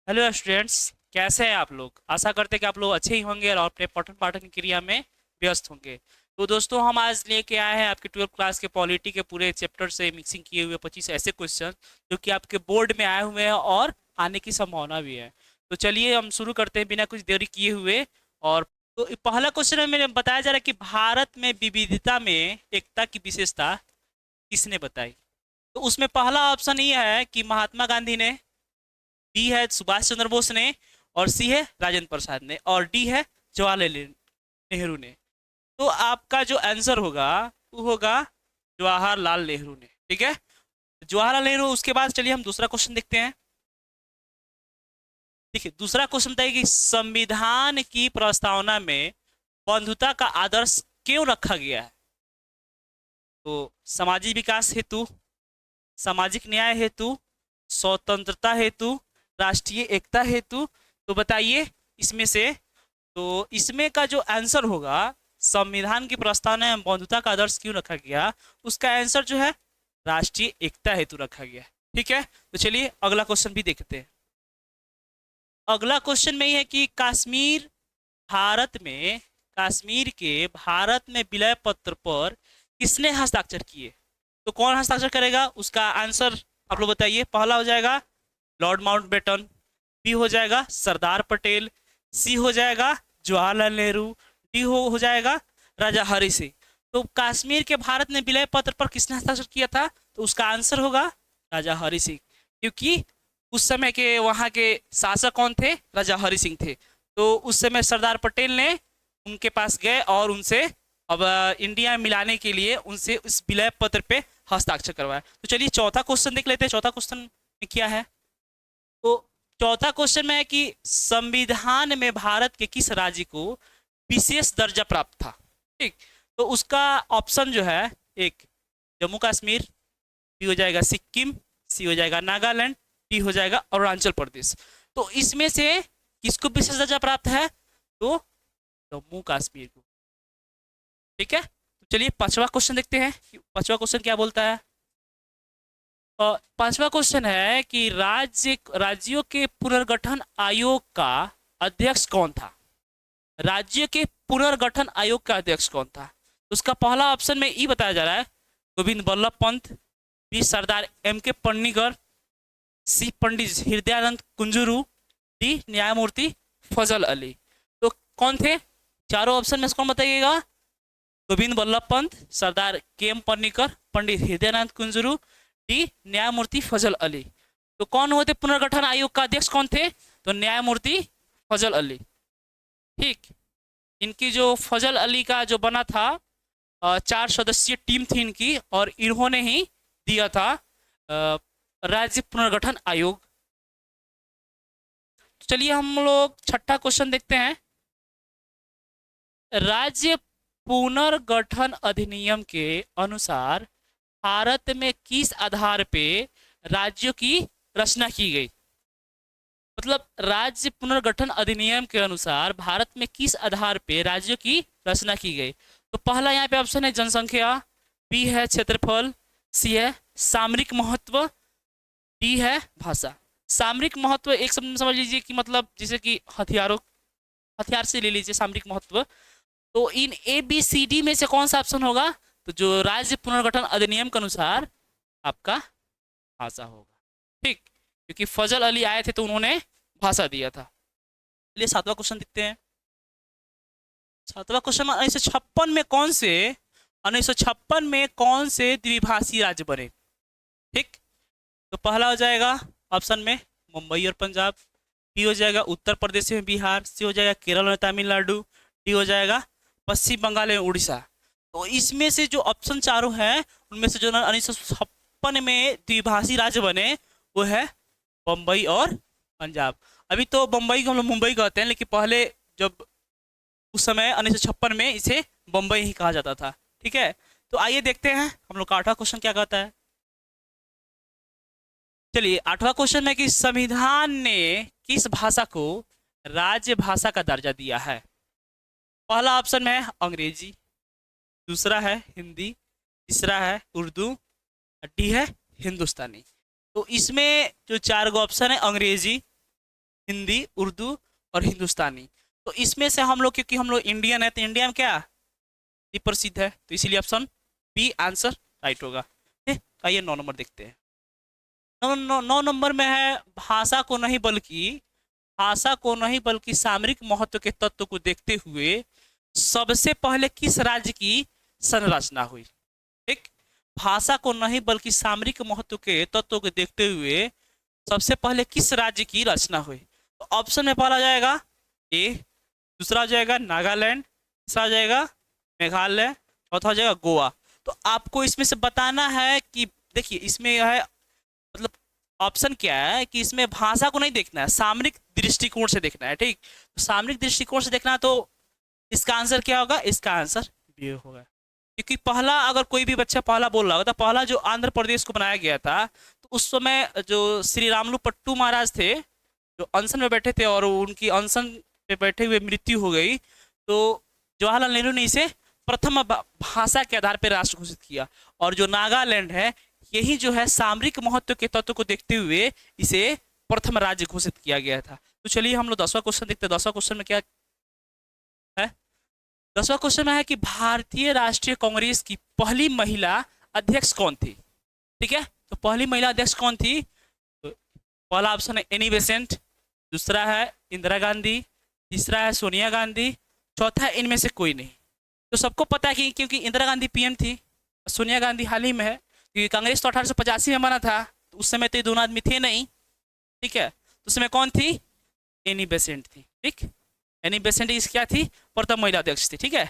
Hello students, कैसे हैं आप लोग। आशा करते हैं कि आप लोग अच्छे ही होंगे और अपने पठन पाठन क्रिया में व्यस्त होंगे। तो दोस्तों, हम आज लेके आए हैं आपके 12th क्लास के पॉलिटी के पूरे चैप्टर से मिक्सिंग किए हुए 25 ऐसे क्वेश्चन जो कि आपके बोर्ड में आए हुए हैं और आने की संभावना भी है। तो चलिए हम शुरू करते हैं बिना कुछ देरी किए हुए। और तो पहला क्वेश्चन है, मैंने बताया जा रहा है कि भारत में विविधता में एकता की विशेषता किसने बताई। तो उसमें पहला ऑप्शन ये है कि महात्मा गांधी ने, बी है सुभाष चंद्र बोस ने, और सी है राजेंद्र प्रसाद ने, और डी है जवाहरलाल नेहरू ने। तो आपका जो आंसर होगा वो होगा जवाहरलाल नेहरू ने। ठीक है, जवाहरलाल नेहरू। उसके बाद चलिए हम दूसरा क्वेश्चन देखते हैं। देखिए, दूसरा क्वेश्चन बताइए कि संविधान की प्रस्तावना में बंधुता का आदर्श क्यों रखा गया है। तो सामाजिक विकास हेतु, सामाजिक न्याय हेतु, स्वतंत्रता हेतु, राष्ट्रीय एकता हेतु। तो बताइए इसमें से। तो इसमें का जो आंसर होगा, संविधान की प्रस्तावना में बंधुता का आदर्श क्यों रखा गया, उसका आंसर जो है राष्ट्रीय एकता हेतु रखा गया। ठीक है, तो चलिए अगला क्वेश्चन भी देखते हैं। अगला क्वेश्चन में ये है कि भारत में कश्मीर के भारत में विलय पत्र पर किसने हस्ताक्षर किए। तो कौन हस्ताक्षर करेगा, उसका आंसर आप लोग बताइए। पहला हो जाएगा लॉर्ड माउंटबेटन, बी हो जाएगा सरदार पटेल, सी हो जाएगा जवाहरलाल नेहरू, डी हो जाएगा राजा हरि सिंह। तो कश्मीर के भारत ने विलय पत्र पर किसने हस्ताक्षर किया था, तो उसका आंसर होगा राजा हरि सिंह। क्योंकि उस समय के वहाँ के शासक कौन थे, राजा हरि सिंह थे। तो उस समय सरदार पटेल ने उनके पास गए और उनसे अब इंडिया में मिलाने के लिए उनसे उस विलय पत्र पे हस्ताक्षर करवाया। तो चलिए चौथा क्वेश्चन देख लेते हैं। चौथा क्वेश्चन में क्या है। तो चौथा क्वेश्चन में है कि संविधान में भारत के किस राज्य को विशेष दर्जा प्राप्त था। ठीक, तो उसका ऑप्शन जो है, एक जम्मू कश्मीर, बी हो जाएगा सिक्किम, सी हो जाएगा नागालैंड, डी हो जाएगा अरुणाचल प्रदेश। तो इसमें से किसको विशेष दर्जा प्राप्त है, तो जम्मू कश्मीर को। ठीक है, तो चलिए पांचवा क्वेश्चन देखते हैं कि पांचवा क्वेश्चन क्या बोलता है। पांचवा क्वेश्चन है कि राज्यों के पुनर्गठन आयोग का अध्यक्ष कौन था। राज्य के पुनर्गठन आयोग का अध्यक्ष कौन था। तो उसका पहला ऑप्शन में ई बताया जा रहा है गोविंद बल्लभ पंत, बी सरदार एम के पन्नीकर, सी पंडित हृदयानंद कुंजरू, डी न्यायमूर्ति फजल अली। तो कौन थे चारों ऑप्शन में से, कौन बताइएगा। गोविंद बल्लभ पंत, सरदार के एम पन्नीकर, पंडित हृदयानंद कुंजरू, डी न्यायमूर्ति फजल अली। तो कौन हुए थे पुनर्गठन आयोग का अध्यक्ष, कौन थे, तो न्यायमूर्ति फजल अली। ठीक, इनकी जो फजल अली का जो बना था, 4 सदस्यीय टीम थी इनकी, और इन्होंने ही दिया था राज्य पुनर्गठन आयोग। तो चलिए हम लोग छठा क्वेश्चन देखते हैं। राज्य पुनर्गठन अधिनियम के अनुसार भारत में किस आधार पे राज्यों की रचना की गई। मतलब राज्य पुनर्गठन अधिनियम के अनुसार भारत में किस आधार पे राज्यों की रचना की गई। तो पहला यहाँ पे ऑप्शन है जनसंख्या, बी है क्षेत्रफल, सी है सामरिक महत्व, डी है भाषा। सामरिक महत्व एक शब्द में समझ लीजिए कि मतलब जैसे कि हथियार से ले लीजिए सामरिक महत्व। तो इन ए बी सी डी में से कौन सा ऑप्शन होगा, तो जो राज्य पुनर्गठन अधिनियम के अनुसार आपका भाषा होगा। ठीक, क्योंकि फजल अली आए थे तो उन्होंने भाषा दिया था। चलिए सातवां क्वेश्चन देखते हैं। सातवां क्वेश्चन में 1956 में कौन से 1956 में कौन से द्विभाषी राज्य बने। ठीक, तो पहला हो जाएगा ऑप्शन में मुंबई और पंजाब, बी हो जाएगा उत्तर प्रदेश में बिहार, सी हो जाएगा केरल और तमिलनाडु, डी हो जाएगा पश्चिम बंगाल एवं उड़ीसा। तो इसमें से जो ऑप्शन चारों हैं उनमें से जो 1956 में द्विभाषी राज्य बने वो है बम्बई और पंजाब। अभी तो बम्बई को हम लोग मुंबई कहते हैं, लेकिन पहले जब उस समय 1956 में इसे बम्बई ही कहा जाता था। ठीक है, तो आइए देखते हैं हम लोग का आठवां क्वेश्चन क्या कहता है। चलिए आठवां क्वेश्चन है कि संविधान ने किस भाषा को राज्य भाषा का दर्जा दिया है। पहला ऑप्शन में है अंग्रेजी, दूसरा है हिंदी, तीसरा है उर्दू, डी है हिंदुस्तानी। तो इसमें जो चार गो ऑप्शन है अंग्रेजी, हिंदी, उर्दू और हिंदुस्तानी। तो इसमें से हम लोग, क्योंकि हम लोग इंडियन है तो इंडिया में क्या ये प्रसिद्ध है, तो इसीलिए ऑप्शन बी आंसर राइट होगा। ठीक, आइए 9 नंबर देखते हैं। 9 नंबर में है भाषा को नहीं बल्कि सामरिक महत्व के तत्व को देखते हुए सबसे पहले किस राज्य की संरचना हुई। ठीक, भाषा को नहीं बल्कि सामरिक महत्व के तत्व को देखते हुए सबसे पहले किस राज्य की रचना हुई। तो ऑप्शन में पहला जाएगा ए, दूसरा हो जाएगा नागालैंड, तीसरा हो जाएगा मेघालय, चौथा हो जाएगा गोवा। तो आपको इसमें से बताना है कि देखिए इसमें यह है, मतलब ऑप्शन क्या है कि इसमें भाषा को नहीं देखना है, सामरिक दृष्टिकोण से देखना है। ठीक, तो सामरिक दृष्टिकोण से देखना है, तो इसका आंसर क्या होगा, इसका आंसर बी होगा। क्योंकि पहला, अगर कोई भी बच्चा पहला बोल रहा होगा तो पहला जो आंध्र प्रदेश को बनाया गया था, तो उस समय जो श्री रामलू पट्टू महाराज थे जो अनशन में बैठे थे और उनकी अनशन पे बैठे हुए मृत्यु हो गई, तो जवाहरलाल नेहरू ने इसे प्रथम भाषा के आधार पर राष्ट्र घोषित किया। और जो नागालैंड है, यही जो है सामरिक महत्व के तत्व को देखते हुए इसे प्रथम राज्य घोषित किया गया था। तो चलिए हम लोग 10वां क्वेश्चन देखते हैं। 10वां क्वेश्चन में क्या है। 10वां क्वेश्चन में है कि भारतीय राष्ट्रीय कांग्रेस की पहली महिला अध्यक्ष कौन थी। ठीक है, तो पहली महिला अध्यक्ष कौन थी। तो पहला ऑप्शन है एनी बेसेंट, दूसरा है इंदिरा गांधी, तीसरा है सोनिया गांधी, चौथा है इनमें से कोई नहीं। तो सबको पता है कि क्योंकि इंदिरा गांधी पीएम थी, सोनिया गांधी हाल ही में है, क्योंकि कांग्रेस तो 1885 में बना था, तो उस समय तो ये दोनों आदमी थे नहीं। ठीक है, तो उस समय कौन थी, एनी बेसेंट थी। ठीक, एनी बेसेंट इस क्या थी, प्रथम महिला अध्यक्ष थी। ठीक है,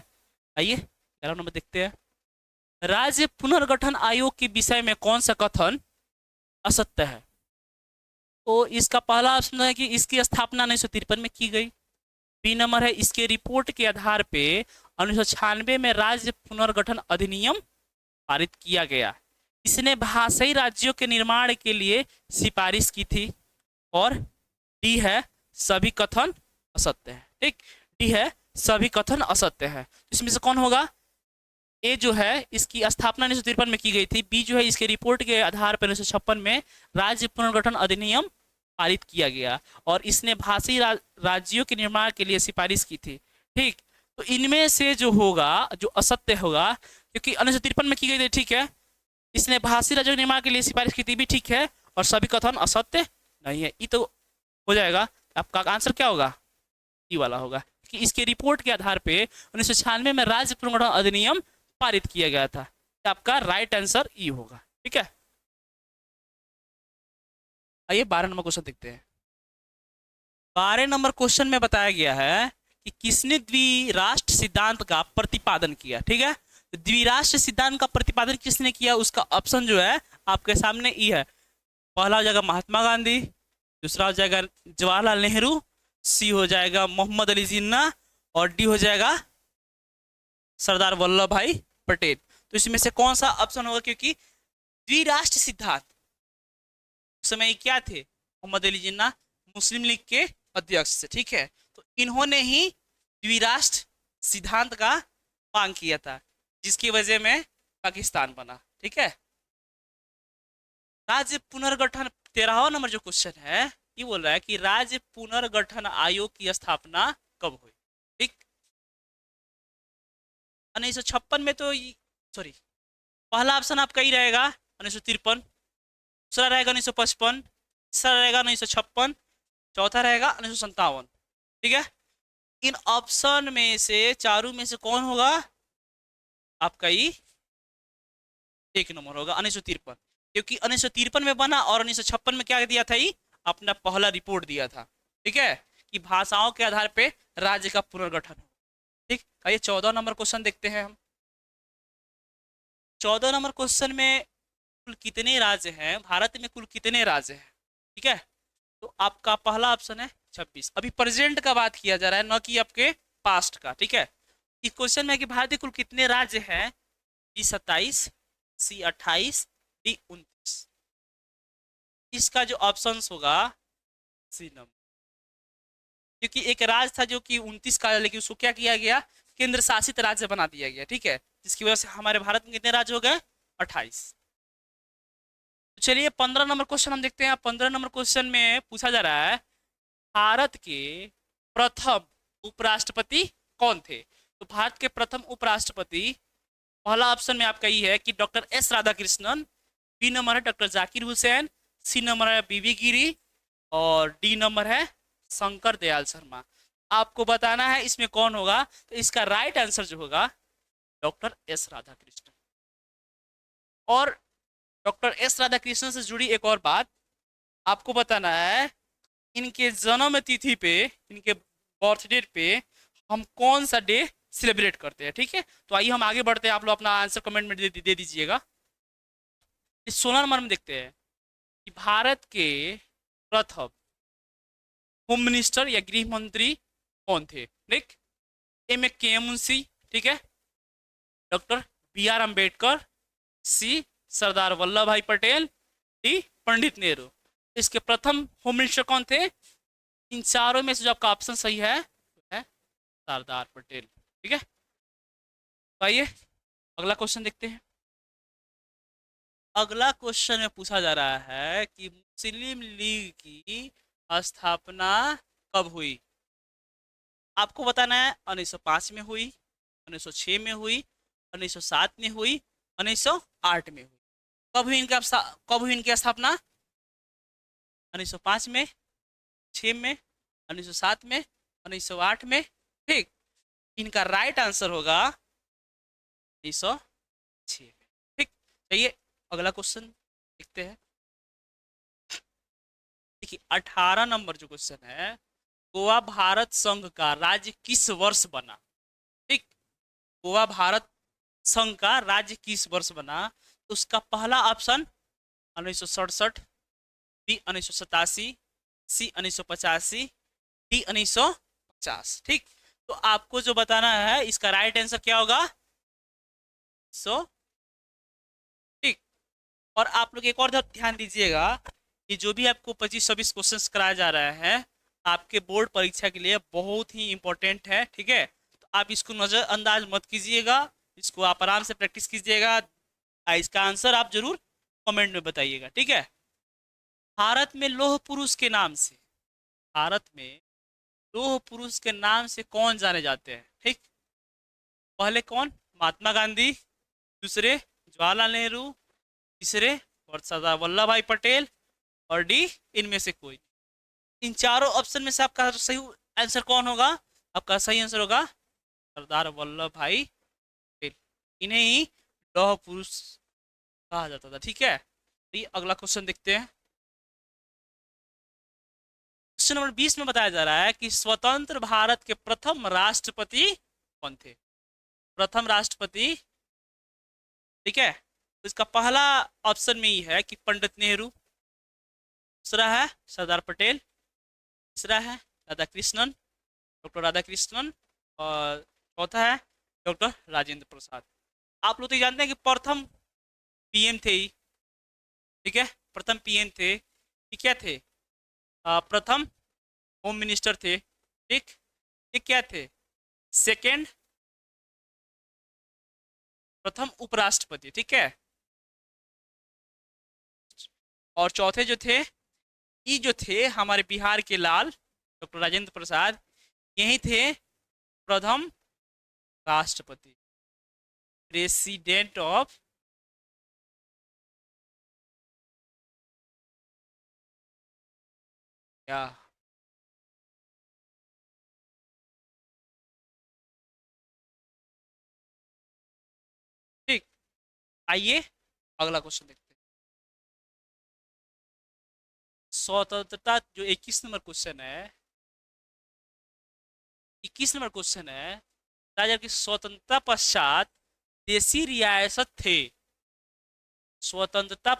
आइए 11 नंबर देखते हैं। राज्य पुनर्गठन आयोग के विषय में कौन सा कथन असत्य है। तो इसका पहला ऑप्शन है कि इसकी स्थापना 1953 में की गई। बी नंबर है इसके रिपोर्ट के आधार पे 1996 में राज्य पुनर्गठन अधिनियम पारित किया गया। इसने भाषाई राज्यों के निर्माण के लिए सिफारिश की थी। और डी है सभी कथन असत्य है। ठीक, डी है सभी कथन असत्य है। इसमें से कौन होगा, ए जो है इसकी स्थापना 1953 में की गई थी, बी जो है इसके रिपोर्ट के आधार पर 1956 में राज्य पुनर्गठन अधिनियम पारित किया गया और इसने भाषी राज्यों के निर्माण के लिए सिफारिश की थी। ठीक, तो इनमें से जो होगा, जो असत्य होगा, क्योंकि 1953 में की गई थी, ठीक है, इसने भाषी राज्यों के निर्माण के लिए सिफारिश की थी भी, ठीक है, और सभी कथन असत्य नहीं है, ये तो हो जाएगा। आपका आंसर क्या होगा, ई वाला होगा कि इसके रिपोर्ट के आधार पे 1996 में राज्य पुनर्गठन अधिनियम पारित किया गया था। आपका राइट आंसर ई होगा। ठीक है, आइए 12 नंबर क्वेश्चन देखते हैं। 12 नंबर क्वेश्चन में बताया गया है कि किसने द्विराष्ट्र सिद्धांत का प्रतिपादन किया। ठीक है, द्विराष्ट्र सिद्धांत का प्रतिपादन किसने किया, उसका ऑप्शन जो है आपके सामने ई है। पहला हो जाएगा महात्मा गांधी, दूसरा हो जाएगा जवाहरलाल नेहरू, सी हो जाएगा मोहम्मद अली जिन्ना और डी हो जाएगा सरदार वल्लभ भाई पटेल। तो इसमें से कौन सा ऑप्शन होगा, क्योंकि द्विराष्ट्र सिद्धांत उस समय क्या थे, मोहम्मद अली जिन्ना मुस्लिम लीग के अध्यक्ष थे। ठीक है, तो इन्होंने ही द्विराष्ट्र सिद्धांत का मांग किया था, जिसकी वजह में पाकिस्तान बना। ठीक है, राज्य पुनर्गठन 13वां नंबर जो क्वेश्चन है ये बोल रहा है कि राज्य पुनर्गठन आयोग की स्थापना कब हुई। ठीक, 1956 में तो सॉरी, पहला ऑप्शन आपका ही रहेगा 1953, दूसरा रहेगा 1955, तीसरा रहेगा 1956, चौथा रहेगा 1957। ठीक है, इन ऑप्शन में से चारों में से कौन होगा, आपका ही एक नंबर होगा 1953, क्योंकि 1953 में बना और 1956 में क्या दिया था, ही अपना पहला रिपोर्ट दिया था। ठीक है, कि भाषाओं के आधार पे राज्य का पुनर्गठन हो। ठीक, आइए 14 नंबर क्वेश्चन देखते हैं हम। 14 नंबर क्वेश्चन में कुल कितने राज्य हैं, भारत में कुल कितने राज्य हैं। ठीक है, तो आपका पहला ऑप्शन है 26। अभी प्रेजेंट का बात किया जा रहा है, न कि आपके पास्ट का। ठीक है, इस क्वेश्चन में कि भारत में कुल कितने राज्य हैं, बी 27, सी 28, डी 29। इसका जो ऑप्शन होगा सी नंबर, क्योंकि एक राज्य था जो कि 29 का, लेकिन उसको क्या किया गया, केंद्र शासित राज्य बना दिया गया। ठीक है, जिसकी वजह से हमारे भारत में कितने राज्य हो गए, 28। तो चलिए 15 नंबर क्वेश्चन हम देखते हैं। 15 नंबर क्वेश्चन में पूछा जा रहा है भारत के प्रथम उपराष्ट्रपति कौन थे? तो भारत के प्रथम उपराष्ट्रपति, पहला ऑप्शन में आपका ये है कि doctor S Radhakrishnan, B number है doctor Zakir Hussain, C number है बीवी गिरी, और डी नंबर है शंकर दयाल शर्मा। आपको बताना है इसमें कौन होगा। तो इसका राइट आंसर जो होगा डॉक्टर एस राधाकृष्णन। और डॉक्टर एस राधाकृष्णन से जुड़ी एक और बात आपको बताना है, इनके जन्म तिथि पे, इनके बर्थडे पे हम कौन सा डे सेलिब्रेट करते हैं, ठीक है। तो आइए हम आगे बढ़ते हैं, आप लोग अपना आंसर कमेंट में दे दीजिएगा। इस 16 नंबर में देखते हैं कि भारत के प्रथम होम मिनिस्टर या गृह मंत्री कौन थे। देख, ए में के एम मुंशी, ठीक है, डॉक्टर बी आर अम्बेडकर, सी सरदार वल्लभ भाई पटेल, डी पंडित नेहरू। इसके प्रथम होम मिनिस्टर कौन थे? इन चारों में से जो आपका ऑप्शन सही है सरदार पटेल, ठीक है। तो आइए अगला क्वेश्चन देखते हैं। अगला क्वेश्चन में पूछा जा रहा है कि मुस्लिम लीग की स्थापना कब हुई। आपको बताना है 1905 में हुई, 1906 में हुई, 1907 में हुई, 1908 में हुई। कब हुई इनकी स्थापना? 1905 में, 6 में, 1907 में, 1908 में, ठीक। इनका राइट आंसर होगा 1906 में, ठीक। चलिए अगला क्वेश्चन देखते हैं। देखिए 18 नंबर जो क्वेश्चन है, गोवा भारत संघ का राज्य किस वर्ष बना, ठीक। गोवा भारत संघ का राज्य किस वर्ष बना? तो उसका पहला ऑप्शन 1967, बी 1987, सी 1985, डी 1950, ठीक। तो आपको जो बताना है इसका राइट आंसर क्या होगा? ठीक। और आप लोग एक और ध्यान दीजिएगा कि जो भी आपको 25-26 क्वेश्चंस कराया जा रहा है आपके बोर्ड परीक्षा के लिए बहुत ही इंपॉर्टेंट है, ठीक है। तो आप इसको नजरअंदाज मत कीजिएगा, इसको आप आराम से प्रैक्टिस कीजिएगा। इसका आंसर आप जरूर कमेंट में बताइएगा, ठीक है। भारत में लौह पुरुष के नाम से, भारत में लौह पुरुष के नाम से कौन जाने जाते हैं, ठीक। पहले कौन? महात्मा गांधी, दूसरे जवाहरलाल नेहरू, तीसरे और सरदार वल्लभ भाई पटेल, और डी इनमें से कोई। इन चारों ऑप्शन में से आपका सही आंसर कौन होगा? आपका सही आंसर होगा सरदार वल्लभ भाई पटेल। इन्हें ही लौह पुरुष कहा जाता था, ठीक है। तो ये अगला क्वेश्चन देखते हैं। क्वेश्चन नंबर 20 में बताया जा रहा है कि स्वतंत्र भारत के प्रथम राष्ट्रपति कौन थे? प्रथम राष्ट्रपति, ठीक है। तो इसका पहला ऑप्शन में ही है कि पंडित नेहरू, दूसरा है सरदार पटेल, तीसरा है राधा कृष्णन, डॉक्टर राधा कृष्णन, और चौथा है डॉक्टर राजेंद्र प्रसाद। आप लोग तो जानते हैं कि प्रथम पीएम थे ही, ठीक है। प्रथम पीएम थे, ये क्या थे? प्रथम होम मिनिस्टर थे, ठीक। ये क्या थे? सेकेंड प्रथम उपराष्ट्रपति, ठीक है। और चौथे जो थे, ये जो थे हमारे बिहार के लाल डॉक्टर राजेंद्र प्रसाद, यही थे प्रथम राष्ट्रपति, प्रेसिडेंट ऑफ क्या? ठीक। आइए अगला क्वेश्चन देखते हैं। स्वतंत्रता जो 21 नंबर क्वेश्चन है, 21 नंबर क्वेश्चन है, राजा की स्वतंत्रता पश्चात देसी रियासत थे, स्वतंत्रता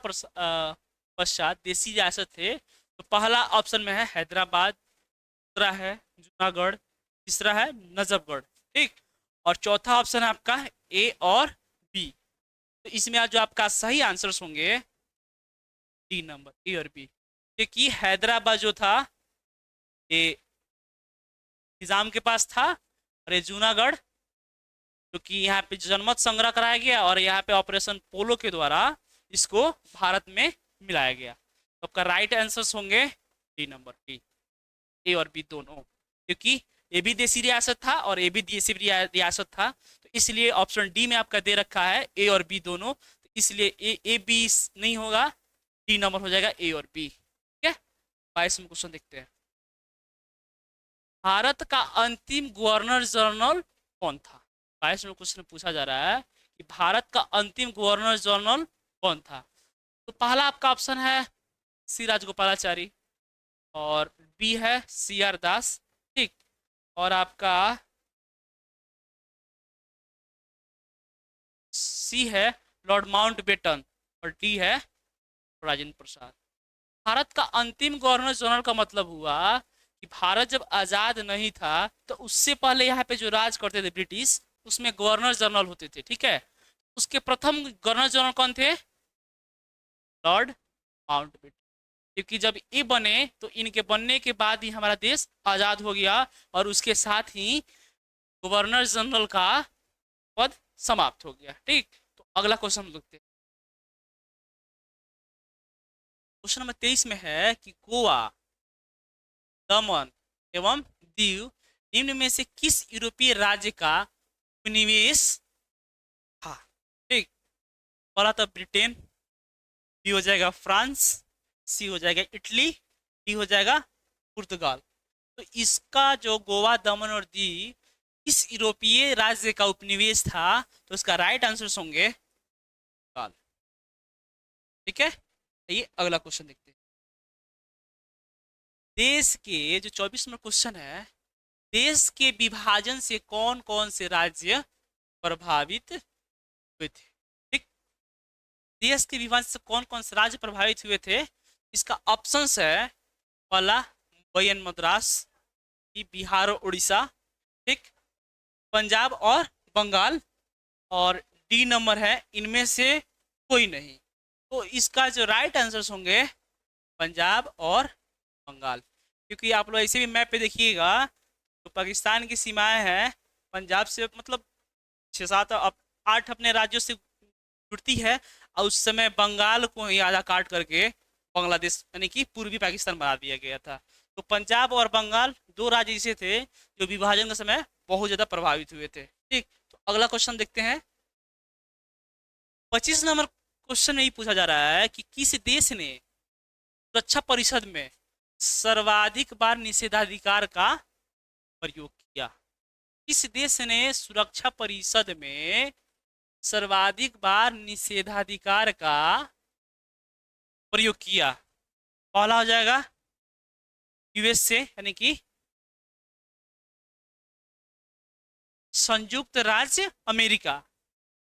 पश्चात देसी रियासत थे। तो पहला ऑप्शन में है हैदराबाद, दूसरा है जूनागढ़, तीसरा है नजफगढ़, ठीक। और चौथा ऑप्शन है आपका ए और बी। तो इसमें जो आपका सही आंसर्स होंगे डी नंबर, ए और बी। क्योंकि हैदराबाद जो था ये निजाम के पास था, और ये जूनागढ़ जो कि यहाँ पे जनमत संग्रह कराया गया और यहाँ पे ऑपरेशन पोलो के द्वारा इसको भारत में मिलाया गया। तो आपका राइट आंसर्स होंगे डी नंबर, डी। ए और बी दोनों, क्योंकि ए भी देसी रियासत था और ए भी देसी रियासत था, तो इसलिए ऑप्शन डी में आपका दे रखा है ए और बी दोनों, तो इसलिए ए बी नहीं होगा, डी नंबर हो जाएगा ए और बी। ठीक है, 22वां क्वेश्चन देखते हैं। भारत का अंतिम गवर्नर जनरल कौन था? 22वां क्वेश्चन पूछा जा रहा है कि भारत का अंतिम गवर्नर जनरल कौन था। तो पहला आपका ऑप्शन है सी राजगोपालाचारी, और बी है सी आर दास, ठीक, और आपका सी है लॉर्ड माउंटबेटन, और डी है राजेंद्र प्रसाद। भारत का अंतिम गवर्नर जनरल का मतलब हुआ कि भारत जब आजाद नहीं था तो उससे पहले यहाँ पे जो राज करते थे ब्रिटिश, उसमें गवर्नर जनरल होते थे, ठीक है। उसके प्रथम गवर्नर जनरल कौन थे? Lord Mountbatten. क्योंकि जब ये बने तो इनके बनने के बाद ही हमारा देश आजाद हो गया, और उसके साथ ही गवर्नर जनरल का पद समाप्त हो गया, ठीक। तो अगला क्वेश्चन देखते हैं। क्वेश्चन नंबर 23 में है कि गोवा, दमन एवं दीव निम्न में से किस यूरोपीय राज्य का उपनिवेश था? ठीक, पहला तो ब्रिटेन, बी हो जाएगा फ्रांस, सी हो जाएगा इटली, डी हो जाएगा पुर्तगाल। तो इसका जो गोवा, दमन और दीव किस यूरोपीय राज्य का उपनिवेश था, तो इसका राइट आंसर होंगे पुर्तगाल। ठीक है, ये अगला क्वेश्चन देखते हैं। देश के जो 24वां क्वेश्चन है, देश के विभाजन से कौन कौन से राज्य प्रभावित हुए थे? ठीक, देश के विभाजन से कौन कौन से राज्य प्रभावित हुए थे? इसका ऑप्शंस है, पहला मुंबई एंड मद्रास, बी बिहार और उड़ीसा, ठीक, पंजाब और बंगाल, और डी नंबर है इनमें से कोई नहीं। तो इसका जो राइट आंसर्स होंगे पंजाब और बंगाल, क्योंकि आप लोग ऐसे भी मैप पे देखिएगा तो पाकिस्तान की सीमाएं हैं पंजाब से, मतलब 6 7 8 अपने राज्यों से जुड़ती है, और उस समय बंगाल को ही आधा काट करके बांग्लादेश यानी कि पूर्वी पाकिस्तान बना दिया गया था। तो पंजाब और बंगाल दो राज्य ऐसे थे जो विभाजन के समय बहुत ज्यादा प्रभावित हुए थे, ठीक। तो अगला क्वेश्चन देखते हैं। 25 नंबर क्वेश्चन में ये पूछा जा रहा है कि किस देश ने सुरक्षा परिषद में सर्वाधिक बार निषेधाधिकार का प्रयोग किया? किस देश ने सुरक्षा परिषद में सर्वाधिक बार निषेधाधिकार का प्रयोग किया? पहला हो जाएगा यूएसए यानी कि संयुक्त राज्य अमेरिका,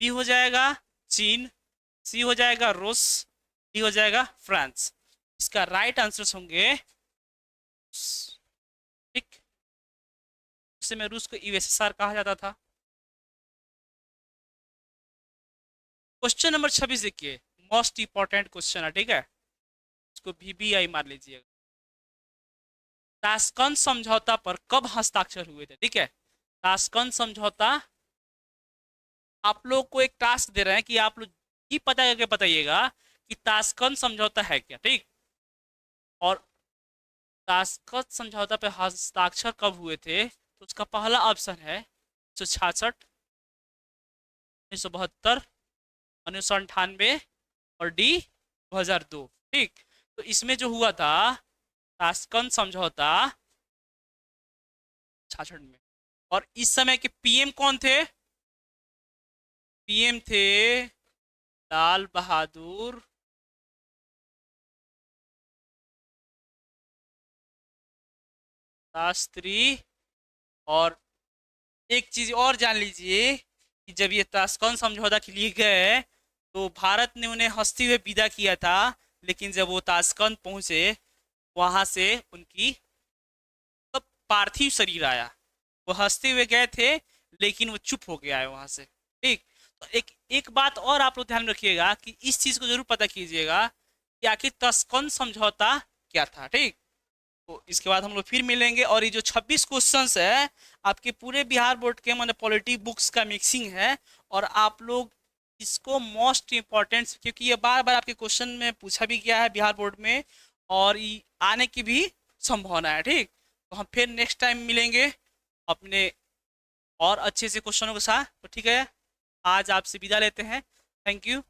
बी हो जाएगा चीन, सी हो जाएगा रूस, डी हो जाएगा फ्रांस। इसका राइट आंसर होंगे, ठीक, उस समय रूस को यूएसएसआर कहा जाता था। क्वेश्चन नंबर 26 देखिए, मोस्ट इंपॉर्टेंट क्वेश्चन है, ठीक है, इसको VBI मान लीजिएगा। ताशकंद समझौता पर कब हस्ताक्षर हुए थे? ठीक है, ताशकंद समझौता, आप लोग को एक टास्क दे रहे हैं कि आप लोग ये पता करके बताइएगा कि ताशकंद समझौता है क्या, ठीक। और ताशकंद समझौता पे हस्ताक्षर कब हुए थे? तो उसका पहला ऑप्शन है 1966, 1972, 1998 और डी 2002, ठीक। तो इसमें जो हुआ था ताशकंद समझौता 66 में, और इस समय के पीएम कौन थे? पीएम थे लाल बहादुर शास्त्री। और एक चीज और जान लीजिए कि जब ये ताशकंद समझौता के लिए गए तो भारत ने उन्हें हंसते हुए विदा किया था, लेकिन जब वो ताशकंद पहुंचे वहां से उनकी तब पार्थिव शरीर आया। वो हंसते हुए गए थे लेकिन वो चुप हो गया है वहां से, ठीक। तो एक बात और आप लोग ध्यान रखिएगा कि इस चीज को जरूर पता कीजिएगा कि आखिर ताशकंद समझौता क्या था, ठीक। तो इसके बाद हम लोग फिर मिलेंगे, और ये जो 26 क्वेश्चंस है आपके पूरे बिहार बोर्ड के मतलब पॉलिटी बुक्स का मिक्सिंग है, और आप लोग इसको मोस्ट इम्पॉर्टेंट, क्योंकि ये बार बार आपके क्वेश्चन में पूछा भी गया है बिहार बोर्ड में, और ये आने की भी संभावना है, ठीक। तो हम फिर नेक्स्ट टाइम मिलेंगे अपने और अच्छे से क्वेश्चनों के साथ। तो ठीक है, आज आपसे विदा लेते हैं। Thank you.